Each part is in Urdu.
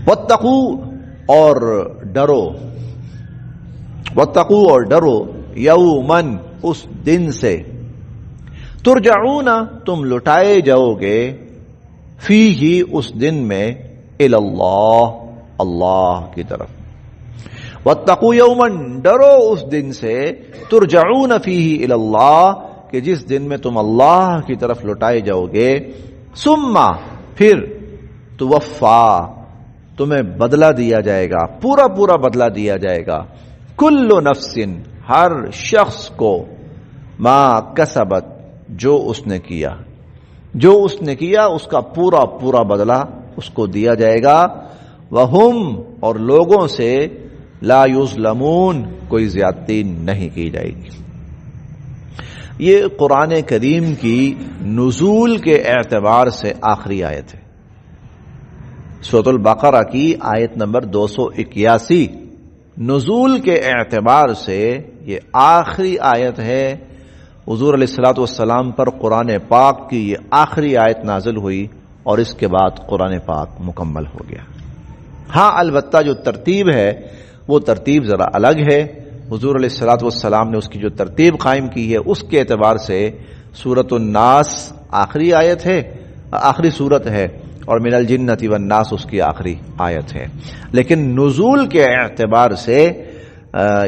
واتقو اور ڈرو، واتقو اور ڈرو، یومن اس دن سے، ترجعون تم لٹائے جاؤ گے، فیہ اس دن میں، الی اللہ اللہ کی طرف، واتقوا یومن ڈرو اس دن سے، ترجعون فیہ الی اللہ کہ جس دن میں تم اللہ کی طرف لٹائے جاؤ گے، ثم پھر توفا تمہیں بدلہ دیا جائے گا، پورا پورا بدلہ دیا جائے گا، کل نفس ہر شخص کو، ما کسبت جو اس نے کیا، جو اس نے کیا اس کا پورا پورا بدلہ اس کو دیا جائے گا، وہم اور لوگوں سے لا یظلمون کوئی زیادتی نہیں کی جائے گی۔ یہ قرآن کریم کی نزول کے اعتبار سے آخری آیت ہے، سورۃ البقرہ کی آیت نمبر 281، نزول کے اعتبار سے یہ آخری آیت ہے۔ حضور علیہ الصلوۃ والسلام پر قرآن پاک کی یہ آخری آیت نازل ہوئی اور اس کے بعد قرآن پاک مکمل ہو گیا۔ ہاں البتہ جو ترتیب ہے وہ ترتیب ذرا الگ ہے، حضور علیہ الصلوۃ والسلام نے اس کی جو ترتیب قائم کی ہے اس کے اعتبار سے سورۃ الناس آخری آیت ہے، آخری سورت ہے، اور من الجنۃ والناس اس کی آخری آیت ہے، لیکن نزول کے اعتبار سے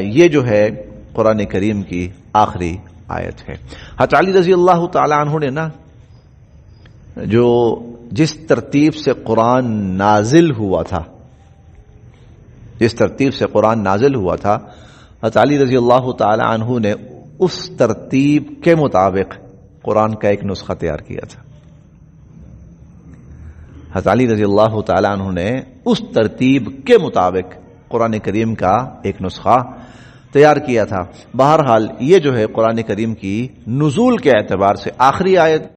یہ جو ہے قرآن کریم کی آخری آیت ہے۔ حضرت علی رضی اللہ تعالی عنہ نے نا جو جس ترتیب سے قرآن نازل ہوا تھا، جس ترتیب سے قرآن نازل ہوا تھا، حضرت علی رضی اللہ تعالی عنہ نے اس ترتیب کے مطابق قرآن کا ایک نسخہ تیار کیا تھا۔ حضرت علی رضی اللہ تعالی عنہ نے اس ترتیب کے مطابق قرآن کریم کا ایک نسخہ تیار کیا تھا۔ بہرحال یہ جو ہے قرآن کریم کی نزول کے اعتبار سے آخری آیت